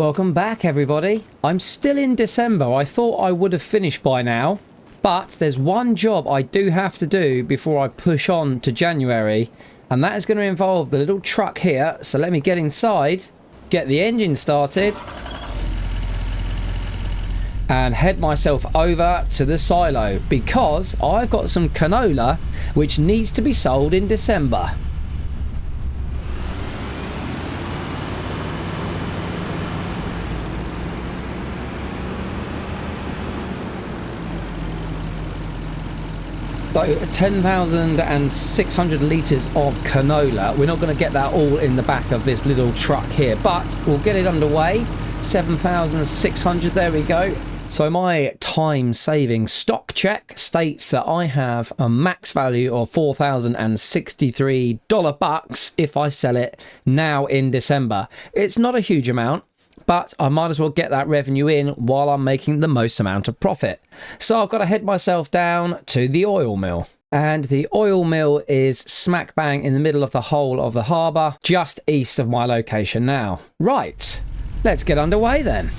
Welcome back, everybody. I'm still in December. I thought I would have finished by now, but there's one job I do have to do before I push on to January, and that is going to involve the little truck here. So let me get inside, get the engine started, and head myself over to the silo because I've got some canola which needs to be sold in December. So 10,600 litres of canola. We're not going to get that all in the back of this little truck here, but we'll get it underway. 7,600, there we go. So my time-saving stock check states that I have a max value of $4,063 bucks if I sell it now in December. It's not a huge amount, but I might as well get that revenue in while I'm making the most amount of profit. So I've got to head myself down to the oil mill. And the oil mill is smack bang in the middle of the whole of the harbour, just east of my location now. Right, let's get underway then.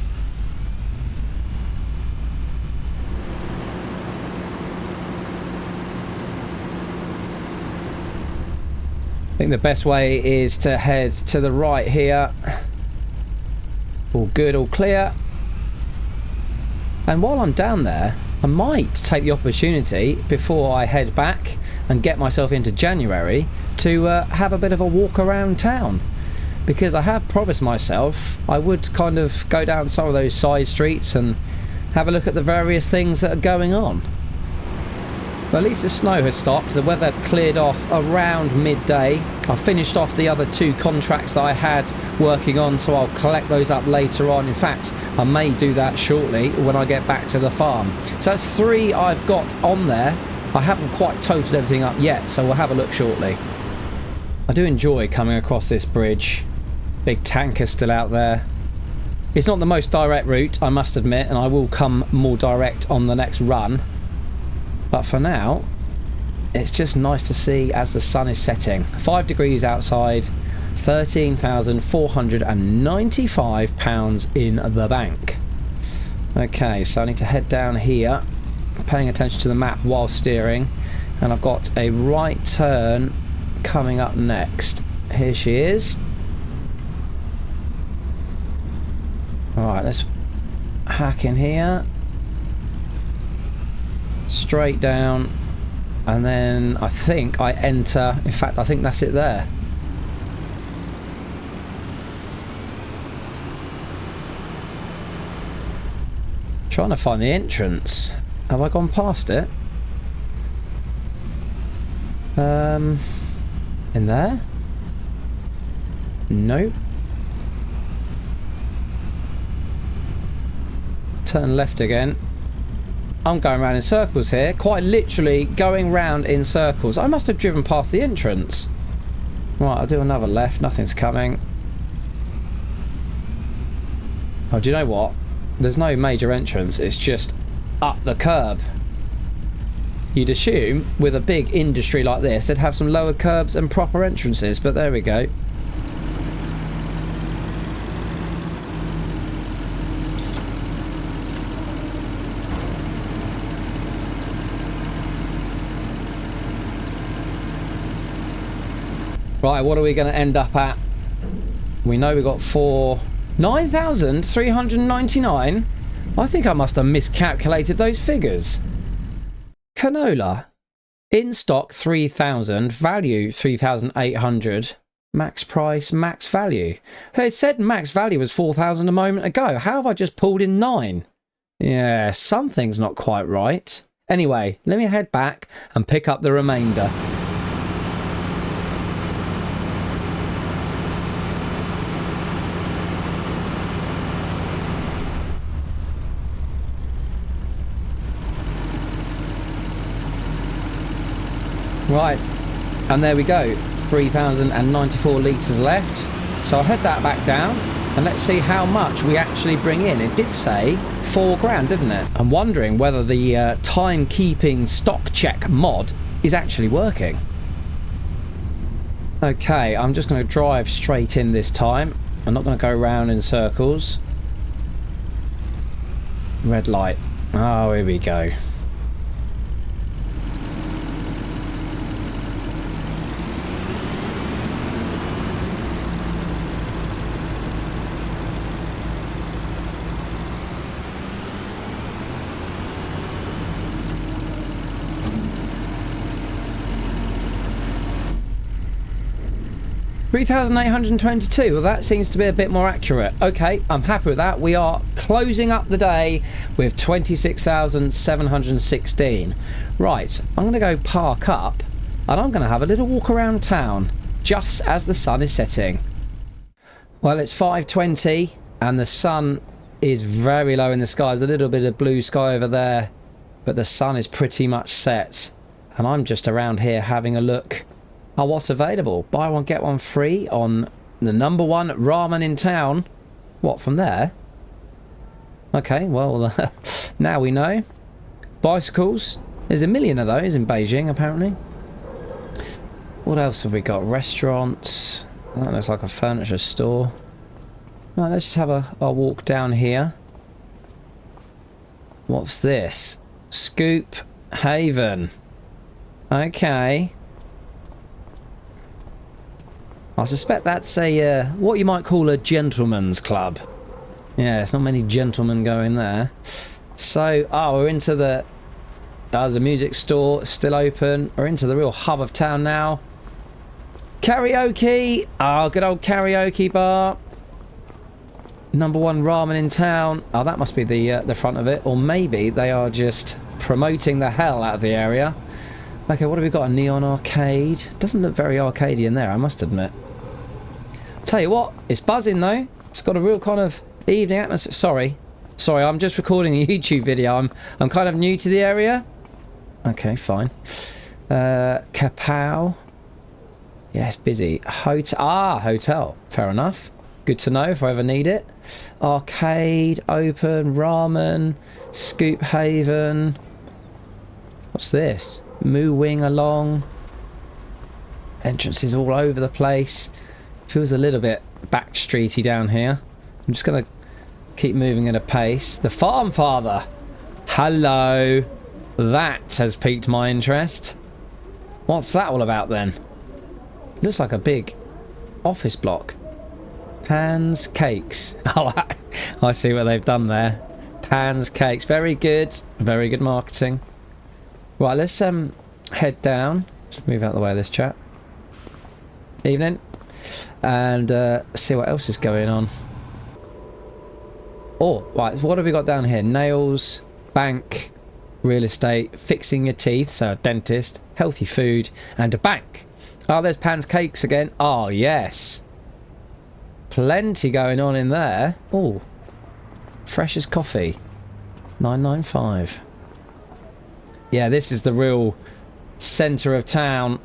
I think the best way is to head to the right here. All good, all clear. And while I'm down there, I might take the opportunity before I head back and get myself into January to have a bit of a walk around town, because I have promised myself I would kind of go down some of those side streets and have a look at the various things that are going on. But at least the snow has stopped, the weather cleared off around midday. I finished off the other 2 contracts that I had working on, so I'll collect those up later on. In fact, I may do that shortly when I get back to the farm. So that's 3 I've got on there. I haven't quite totaled everything up yet, so we'll have a look shortly. I do enjoy coming across this bridge. Big tanker still out there. It's not the most direct route, I must admit, and I will come more direct on the next run. But for now, it's just nice to see as the sun is setting. 5 degrees outside, £13,495 in the bank. Okay, so I need to head down here, paying attention to the map while steering. And I've got a right turn coming up next. Here she is. Alright, let's hack in here. Straight down, and then I think I enter. In fact, I think that's it there. Trying to find the entrance. Have I gone past it? In there? Nope. Turn left again. I'm going around in circles here, quite literally going round in circles. I must have driven past the entrance. Right, I'll do another left, nothing's coming. Oh, do you know what? There's no major entrance, it's just up the curb. You'd assume with a big industry like this, they'd have some lower curbs and proper entrances, but there we go. Right, what are we going to end up at? We know we got 9,399. I think I must have miscalculated those figures. Canola. In stock 3,000. Value 3,800. Max price, max value. It said max value was 4,000 a moment ago. How have I just pulled in 9? Yeah, something's not quite right. Anyway, let me head back and pick up the remainder. Right, and there we go, 3,094 litres left. So I'll head that back down and let's see how much we actually bring in. It did say 4 grand, didn't it? I'm wondering whether the timekeeping stock check mod is actually working. Okay, I'm just going to drive straight in this time. I'm not going to go around in circles. Red light. Oh, here we go. $3,822. Well, that seems to be a bit more accurate. Okay, I'm happy with that. We are closing up the day with 26,716. Right, I'm going to go park up and I'm going to have a little walk around town just as the sun is setting. Well, it's 5:20 and the sun is very low in the sky. There's a little bit of blue sky over there, but the sun is pretty much set. And I'm just around here having a look. Oh, what's available? Buy one, get one free on the #1 ramen in town. What, from there? Okay, well, now we know. Bicycles. There's a million of those in Beijing, apparently. What else have we got? Restaurants. That looks like a furniture store. Right, let's just have a walk down here. What's this? Scoop Haven. Okay. I suspect that's a what you might call a gentleman's club. Yeah, there's not many gentlemen going there. So, we're into the music store, still open. We're into the real hub of town now. Karaoke. Oh, good old karaoke bar. #1 ramen in town. Oh, that must be the front of it. Or maybe they are just promoting the hell out of the area. Okay, what have we got? A neon arcade. Doesn't look very arcadey in there, I must admit. Tell you what, it's buzzing though. It's got a real kind of evening atmosphere. Sorry, I'm just recording a YouTube video. I'm kind of new to the area. Okay, fine. Kapow. Yeah, it's busy. Hotel. Fair enough. Good to know if I ever need it. Arcade, open, ramen, Scoop Haven. What's this? Moo Wing along. Entrances all over the place. Feels a little bit backstreety down here. I'm just going to keep moving at a pace. The Farm Father. Hello. That has piqued my interest. What's that all about then? Looks like a big office block. Pans, cakes. Oh, I see what they've done there. Pans, cakes. Very good. Very good marketing. Right, let's head down. Just move out of the way of this chat. Evening. And see what else is going on. Oh, right, so what have we got down here? Nails, bank, real estate, fixing your teeth, so a dentist, healthy food, and a bank. Oh, there's Pans Cakes again. Oh, yes. Plenty going on in there. Oh, fresh as coffee. $9.95. Yeah, this is the real centre of town.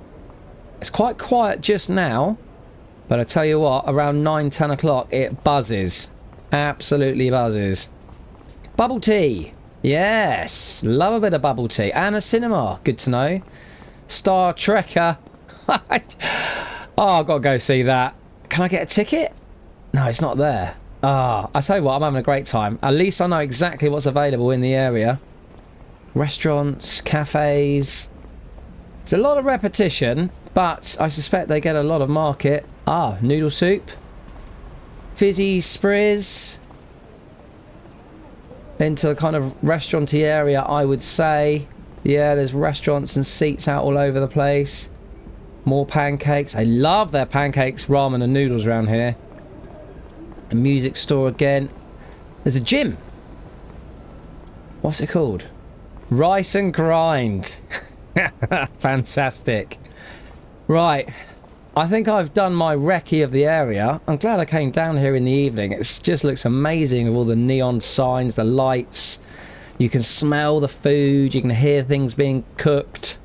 It's quite quiet just now, but I tell you what, around 9-10 o'clock it buzzes. Absolutely buzzes. Bubble tea. Yes, love a bit of bubble tea. And a cinema, good to know. Star Trekker. Oh, I've got to go see that. Can I get a ticket? No, it's not there. I tell you what, I'm having a great time. At least I know exactly what's available in the area. Restaurants, cafes. It's a lot of repetition, but I suspect they get a lot of market. Noodle soup. Fizzy sprizz. Into the kind of restauranty area, I would say. Yeah, there's restaurants and seats out all over the place. More pancakes. They love their pancakes, ramen and noodles around here. A music store again. There's a gym. What's it called? Rice and Grind. Fantastic. Right. I think I've done my recce of the area. I'm glad I came down here in the evening. It just looks amazing with all the neon signs, the lights. You can smell the food. You can hear things being cooked.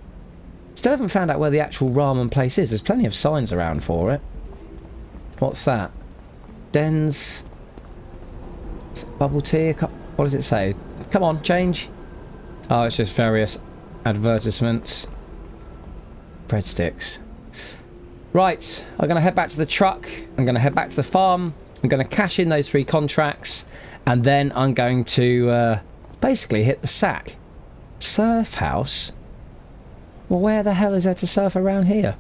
Still haven't found out where the actual ramen place is. There's plenty of signs around for it. What's that? Dens. Bubble tea. What does it say? Come on, change. Oh, it's just various advertisements. Breadsticks. Right, I'm going to head back to the truck. I'm going to head back to the farm. I'm going to cash in those 3 contracts. And then I'm going to basically hit the sack. Surf house? Well, where the hell is there to surf around here?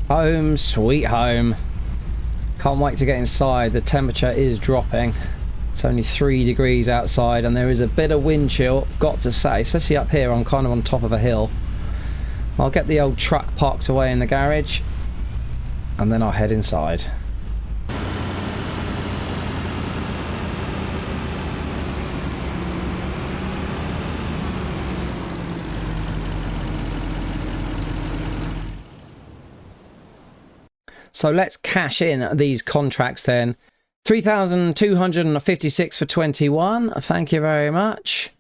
Home, sweet home. Can't wait to get inside. The temperature is dropping. It's only 3 degrees outside and there is a bit of wind chill, I've got to say, especially up here. I'm kind of on top of a hill. I'll get the old truck parked away in the garage and then I'll head inside. So let's cash in these contracts then. 3,256 for 21. Thank you very much.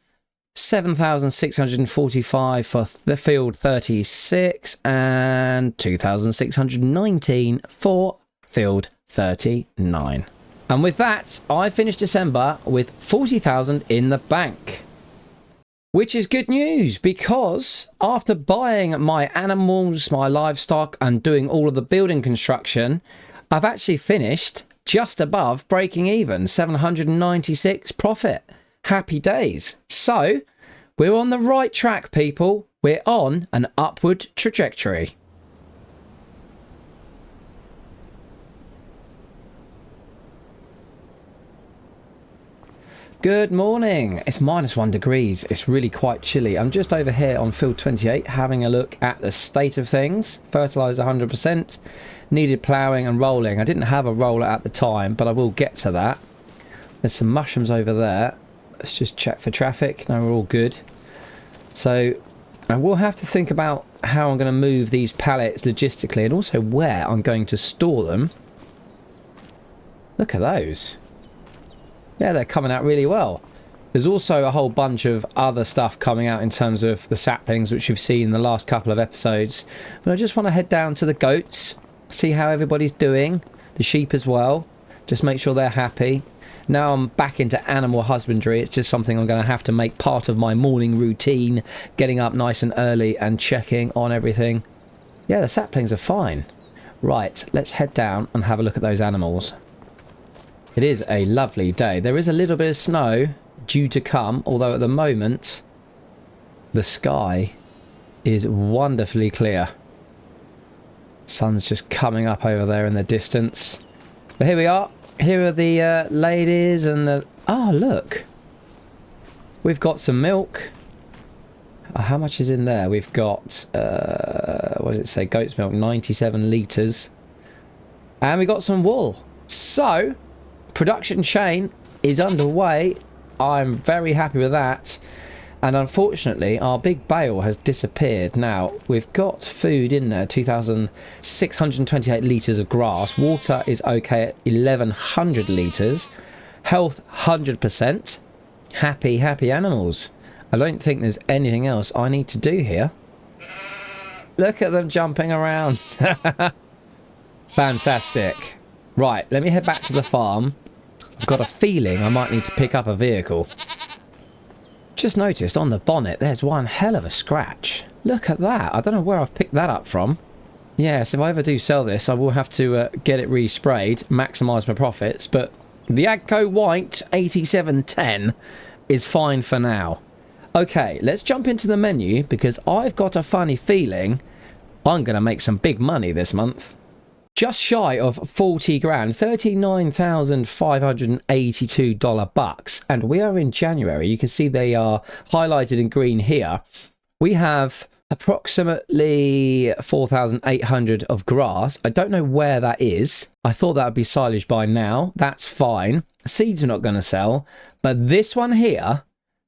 7,645 for the field 36 and 2,619 for field 39. And with that, I finished December with 40,000 in the bank. Which is good news because after buying my animals, my livestock and doing all of the building construction, I've actually finished just above breaking even, 796 profit. Happy days. So we're on the right track, people. We're on an upward trajectory. Good morning. It's -1 degrees. It's really quite chilly. I'm just over here on field 28 having a look at the state of things. Fertilizer 100%. Needed ploughing and rolling. I didn't have a roller at the time, but I will get to that. There's some mushrooms over there. Let's just check for traffic. No, we're all good. So I will have to think about how I'm going to move these pallets logistically and also where I'm going to store them. Look at those. Yeah, they're coming out really well. There's also a whole bunch of other stuff coming out in terms of the saplings, which you've seen in the last couple of episodes. But I just want to head down to the goats, see how everybody's doing. The sheep as well. Just make sure they're happy. Now I'm back into animal husbandry. It's just something I'm going to have to make part of my morning routine. Getting up nice and early and checking on everything. Yeah, the saplings are fine. Right, let's head down and have a look at those animals. It is a lovely day. There is a little bit of snow due to come, although at the moment the sky is wonderfully clear. Sun's just coming up over there in the distance. But here we are. Here are the ladies and the... Oh, look. We've got some milk. How much is in there? We've got... what does it say? Goat's milk, 97 litres. And we got some wool. So... production chain is underway. I'm very happy with that. And unfortunately, our big bale has disappeared. Now, we've got food in there, 2,628 litres of grass. Water is okay at 1,100 litres. Health, 100%. Happy, happy animals. I don't think there's anything else I need to do here. Look at them jumping around. Fantastic. Right, let me head back to the farm. I've got a feeling I might need to pick up a vehicle. Just noticed on the bonnet there's one hell of a scratch. Look at that. I don't know where I've picked that up from. Yes, if I ever do sell this, I will have to get it resprayed, maximise my profits. But the Agco White 8710 is fine for now. Okay, let's jump into the menu because I've got a funny feeling I'm going to make some big money this month. Just shy of 40 grand, $39,582 bucks, and we are in January. You can see they are highlighted in green here. We have approximately 4,800 of grass. I don't know where that is. I thought that would be silage by now. That's fine. Seeds are not going to sell, but this one here,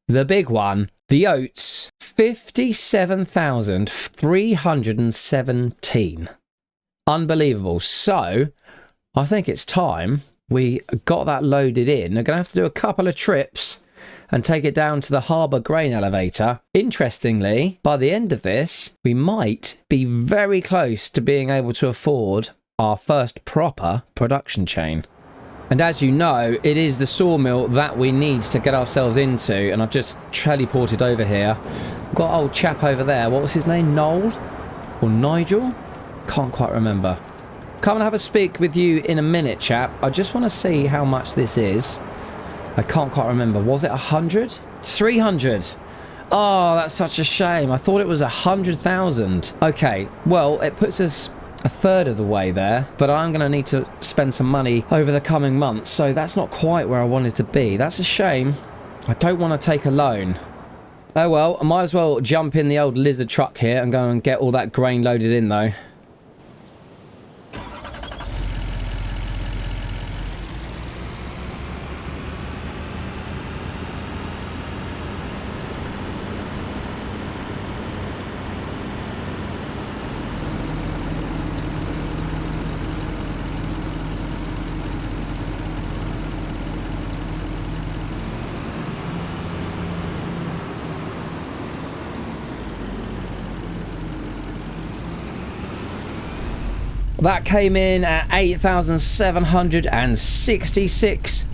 the big one, the oats, 57,317. Unbelievable. So I think it's time we got that loaded in. They're going to have to do a couple of trips and take it down to the harbour grain elevator. Interestingly, by the end of this, we might be very close to being able to afford our first proper production chain. And as you know, it is the sawmill that we need to get ourselves into, and I've just teleported over here. Got old chap over there, what was his name, Noel? Or Nigel? Can't quite remember. Come and have a speak with you in a minute, chap. I just want to see how much this is. I can't quite remember. Was it 100? 300. Oh, that's such a shame. I thought it was 100,000. Okay, well, it puts us a third of the way there, but I'm going to need to spend some money over the coming months, so that's not quite where I wanted to be. That's a shame. I don't want to take a loan. Oh well, I might as well jump in the old lizard truck here and go and get all that grain loaded in though. That came in at 8,766.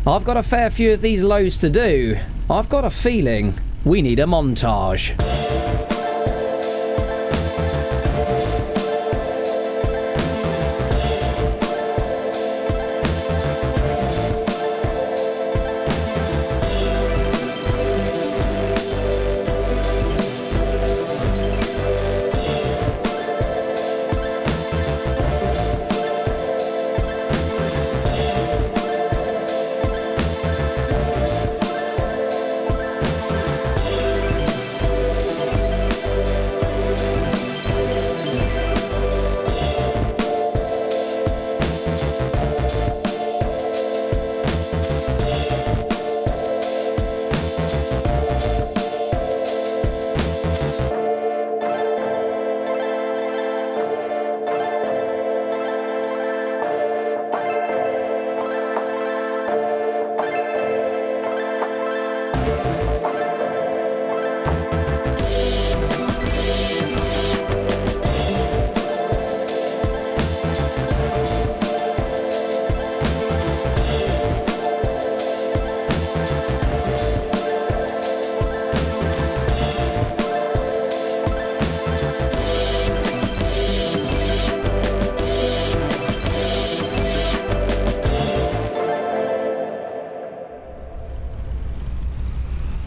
I've got a fair few of these loads to do. I've got a feeling we need a montage.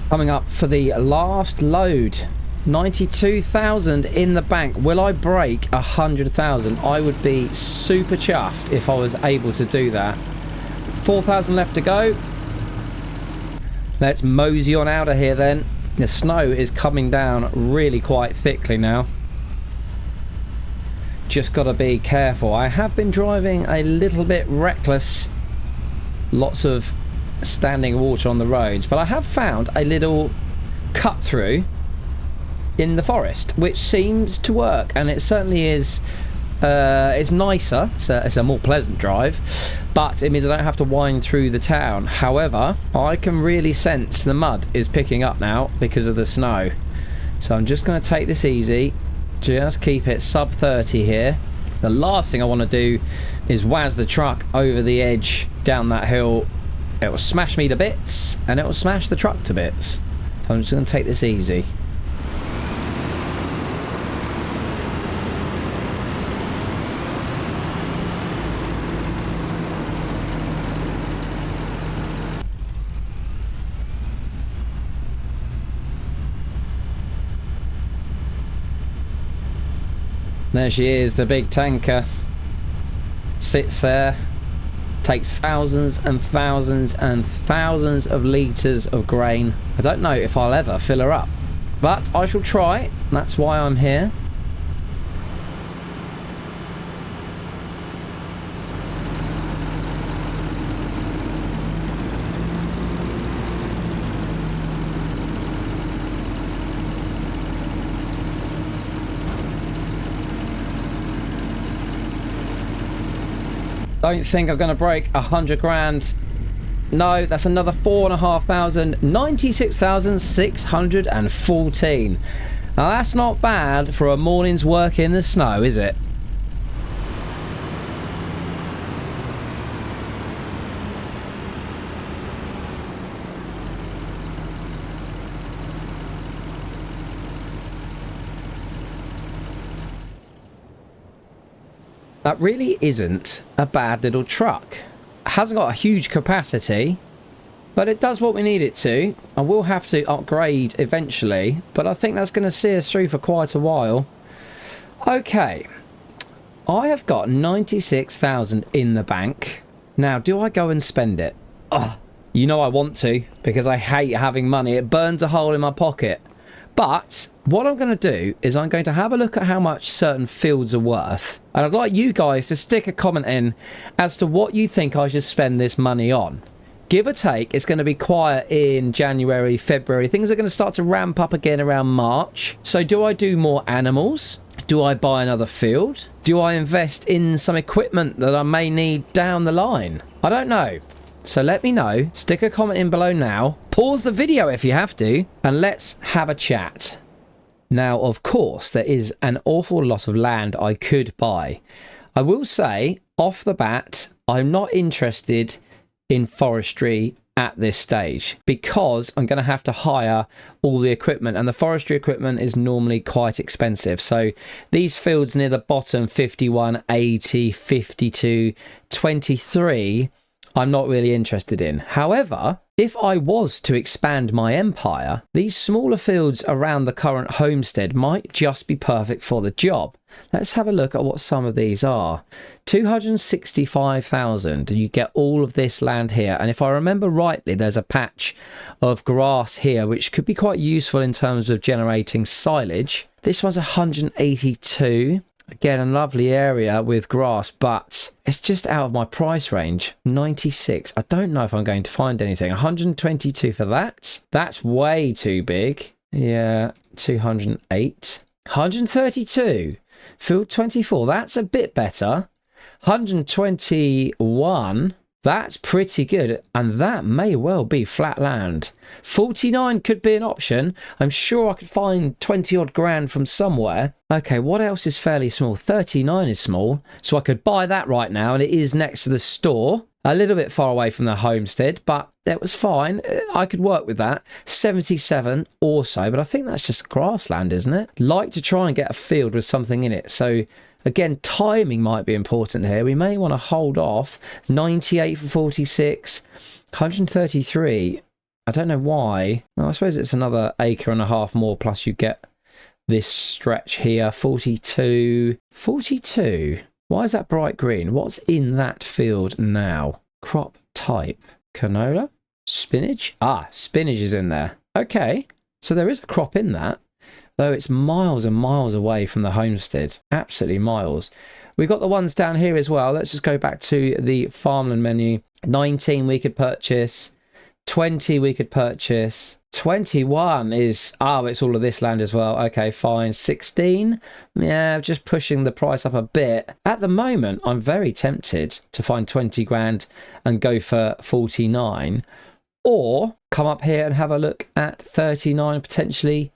Coming up for the last load. 92,000 in the bank. Will I break 100,000? I would be super chuffed if I was able to do that. 4,000 left to go. Let's mosey on out of here then. The snow is coming down really quite thickly now. Just got to be careful. I have been driving a little bit reckless. Lots of standing water on the roads, but I have found a little cut through in the forest which seems to work, and it certainly is. It's nicer, it's a more pleasant drive, but it means I don't have to wind through the town. However, I can really sense the mud is picking up now because of the snow, so I'm just going to take this easy, just keep it sub 30 here. The last thing I want to do is waz the truck over the edge down that hill. It will smash me to bits, and it will smash the truck to bits. So I'm just going to take this easy. There she is, the big tanker. Sits there. Takes thousands and thousands and thousands of litres of grain. I don't know if I'll ever fill her up, but I shall try. That's why I'm here. Don't think I'm going to break 100 grand. No, that's another 4,500. 96,614. Now that's not bad for a morning's work in the snow, is it? That really isn't a bad little truck. It hasn't got a huge capacity, but it does what we need it to. I will have to upgrade eventually, but I think that's going to see us through for quite a while. Okay, I have got 96,000 in the bank. Now, do I go and spend it? Oh, you know I want to, because I hate having money. It burns a hole in my pocket. But what I'm going to do is I'm going to have a look at how much certain fields are worth. And I'd like you guys to stick a comment in as to what you think I should spend this money on. Give or take, it's going to be quiet in January, February. Things are going to start to ramp up again around March. So do I do more animals? Do I buy another field? Do I invest in some equipment that I may need down the line? I don't know. So let me know. Stick a comment in below now. Pause the video if you have to. And let's have a chat. Now, of course, there is an awful lot of land I could buy. I will say, off the bat, I'm not interested in forestry at this stage because I'm going to have to hire all the equipment, and the forestry equipment is normally quite expensive. So these fields near the bottom, 51, 80, 52, 23, I'm not really interested in. However, if I was to expand my empire, these smaller fields around the current homestead might just be perfect for the job. Let's have a look at what some of these are. 265,000, and you get all of this land here. And if I remember rightly, there's a patch of grass here which could be quite useful in terms of generating silage. This one's 182. Again, a lovely area with grass, but it's just out of my price range. 96. I don't know if I'm going to find anything. 122 for that. That's way too big. Yeah, 208. 132. Field 24. That's a bit better. 121. That's pretty good, and that may well be flat land. 49 could be an option. I'm sure I could find 20 odd grand from somewhere. Okay, what else is fairly small? 39 is small, so I could buy that right now, and it is next to the store. A little bit far away from the homestead, but that was fine. I could work with that. 77 also, but I think that's just grassland, isn't it? Like to try and get a field with something in it, so again, timing might be important here. We may want to hold off. 98 for 46. 133. I don't know why. Well, I suppose it's another acre and a half more, plus you get this stretch here. 42. 42. Why is that bright green? What's in that field now? Crop type. Canola? Spinach? Ah, spinach is in there. Okay. So there is a crop in that. Though it's miles and miles away from the homestead. Absolutely miles. We've got the ones down here as well. Let's just go back to the farmland menu. 19 we could purchase. 20 we could purchase. 21 is... oh, it's all of this land as well. Okay, fine. 16. Yeah, just pushing the price up a bit. At the moment, I'm very tempted to find 20 grand and go for 49. Or come up here and have a look at 39, potentially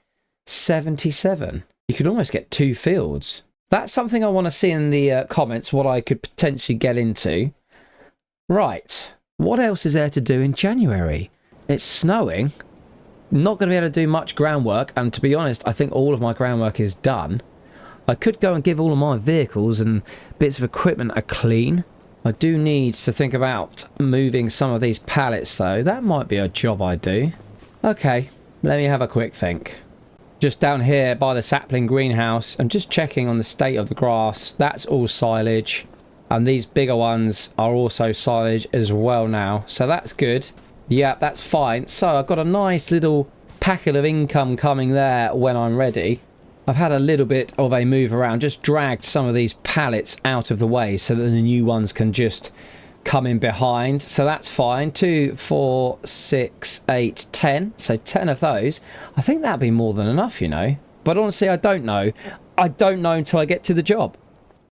77. You could almost get 2 fields. That's something I want to see in the comments, what I could potentially get into. Right, what else is there to do in January? It's snowing. Not going to be able to do much groundwork, and to be honest, I think all of my groundwork is done. I could go and give all of my vehicles and bits of equipment a clean. I do need to think about moving some of these pallets though. That might be a job I do. Okay, let me have a quick think. Just down here by the sapling greenhouse, I'm just checking on the state of the grass. That's all silage. And these bigger ones are also silage as well now. So that's good. Yeah, that's fine. So I've got a nice little packet of income coming there when I'm ready. I've had a little bit of a move around. Just dragged some of these pallets out of the way so that the new ones can just come in behind. So that's fine. 2, 4, 6, 8, 10. So 10 of those. I think that'd be more than enough, you know. But honestly, I don't know. I don't know until I get to the job.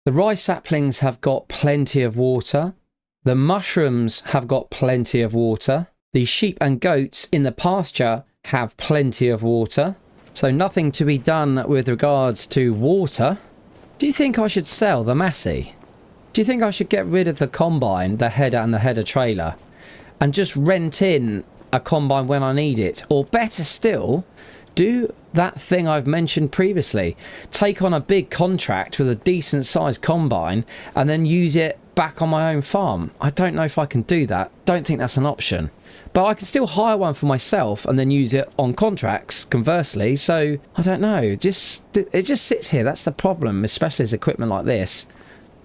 The rice saplings have got plenty of water. The mushrooms have got plenty of water. The sheep and goats in the pasture have plenty of water. So nothing to be done with regards to water. Do you think I should sell the Massey? Do you think I should get rid of the combine, the header and the header trailer, and just rent in a combine when I need it? Or better still, do that thing I've mentioned previously. Take on a big contract with a decent sized combine and then use it back on my own farm. I don't know if I can do that. Don't think that's an option. But I can still hire one for myself and then use it on contracts, conversely. So, I don't know. It just sits here. That's the problem, especially as equipment like this.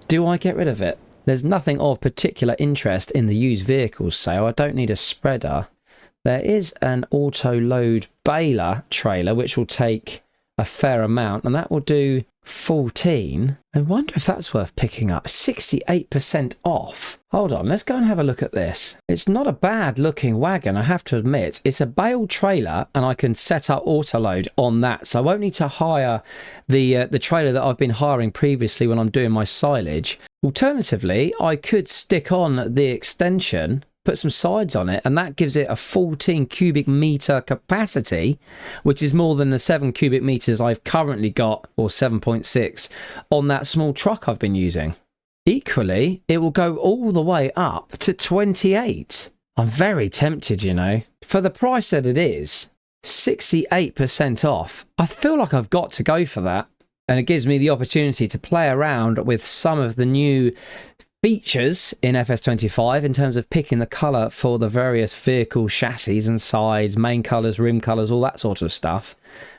Do I get rid of it? There's nothing of particular interest in the used vehicles sale. I don't need a spreader. There is an auto-load baler trailer, which will take a fair amount, and that will do 14. I wonder if that's worth picking up. 68% off. Hold on, let's go and have a look at this. It's not a bad looking wagon, I have to admit. It's a bale trailer, and I can set up auto-load on that, so I won't need to hire the trailer that I've been hiring previously when I'm doing my silage. Alternatively, I could stick on the extension, put some sides on it, and that gives it a 14 cubic meter capacity, which is more than the 7 cubic meters I've currently got, or 7.6, on that small truck I've been using. Equally, it will go all the way up to 28. I'm very tempted, you know. For the price that it is, 68% off, I feel like I've got to go for that. And it gives me the opportunity to play around with some of the new features in FS25 in terms of picking the colour for the various vehicle chassis and sides, main colours, rim colours, all that sort of stuff.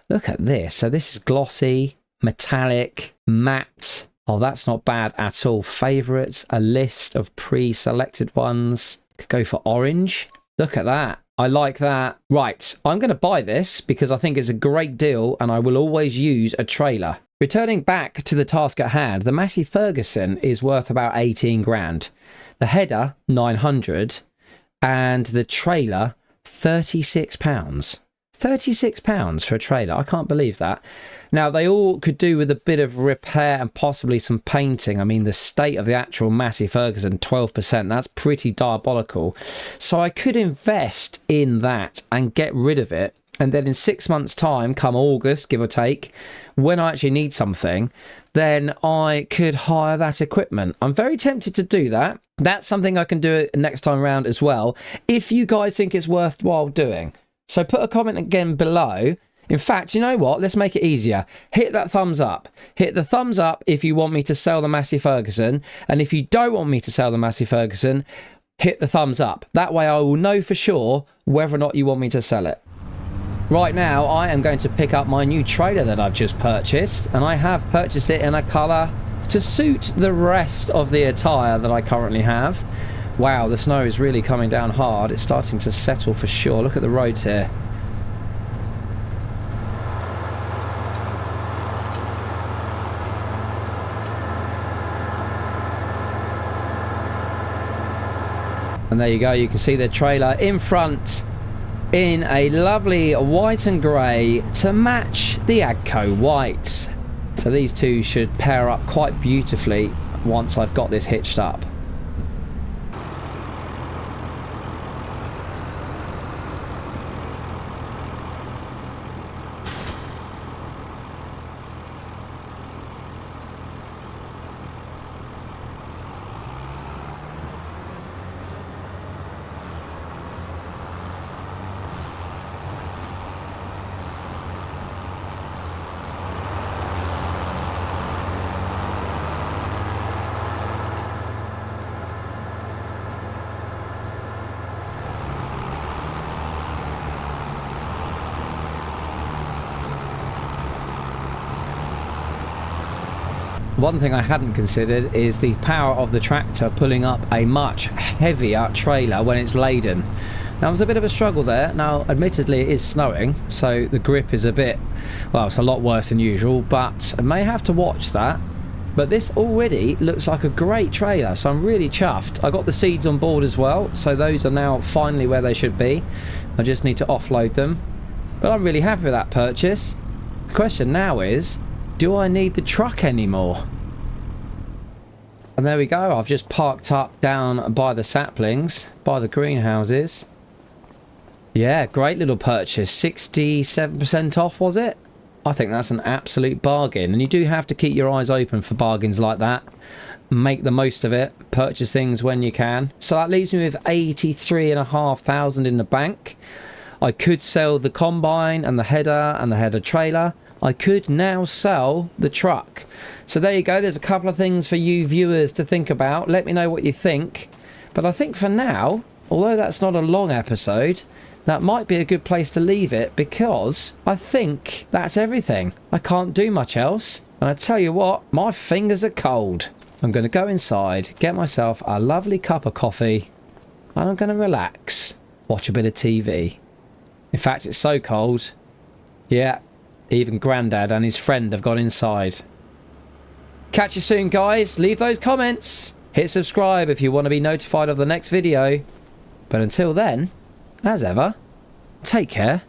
Look at this. So this is glossy, metallic, matte. Oh, that's not bad at all. Favourites, a list of pre-selected ones. Could go for orange. Look at that. I like that. Right, I'm going to buy this because I think it's a great deal and I will always use a trailer. Returning back to the task at hand, the Massey Ferguson is worth about 18 grand. The header, 900, and the trailer, 36 pounds. 36 pounds for a trailer. I can't believe that. Now, they all could do with a bit of repair and possibly some painting. I mean, the state of the actual Massey Ferguson, 12%, that's pretty diabolical. So I could invest in that and get rid of it. And then in 6 months' time, come August, give or take, when I actually need something, then I could hire that equipment. I'm very tempted to do that. That's something I can do next time around as well, if you guys think it's worthwhile doing. So put a comment again below. In fact, you know what? Let's make it easier. Hit that thumbs up. Hit the thumbs up if you want me to sell the Massey Ferguson. And if you don't want me to sell the Massey Ferguson, hit the thumbs up. That way I will know for sure whether or not you want me to sell it. Right now, I am going to pick up my new trailer that I've just purchased, and I have purchased it in a colour to suit the rest of the attire that I currently have. Wow, the snow is really coming down hard. It's starting to settle for sure. Look at the roads here. And there you go, you can see the trailer in front in a lovely white and grey to match the Agco white. So these two should pair up quite beautifully once I've got this hitched up. One thing I hadn't considered is the power of the tractor pulling up a much heavier trailer when it's laden. Now, there's a bit of a struggle there. Now, admittedly, it is snowing, so the grip is a bit, well, it's a lot worse than usual, but I may have to watch that. But this already looks like a great trailer, so I'm really chuffed. I got the seeds on board as well, so those are now finally where they should be. I just need to offload them. But I'm really happy with that purchase. The question now is, do I need the truck anymore? And there we go, I've just parked up down by the saplings, by the greenhouses. Yeah, great little purchase. 67% off, was it? I think that's an absolute bargain. And you do have to keep your eyes open for bargains like that. Make the most of it. Purchase things when you can. So that leaves me with 83,500 in the bank. I could sell the combine and the header trailer. I could now sell the truck. So there you go. There's a couple of things for you viewers to think about. Let me know what you think. But I think for now, although that's not a long episode, that might be a good place to leave it, because I think that's everything. I can't do much else. And I tell you what, my fingers are cold. I'm going to go inside, get myself a lovely cup of coffee, and I'm going to relax, watch a bit of TV. In fact, it's so cold. Yeah, even Grandad and his friend have gone inside. Catch you soon, guys. Leave those comments. Hit subscribe if you want to be notified of the next video. But until then, as ever, take care.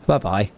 Bye-bye.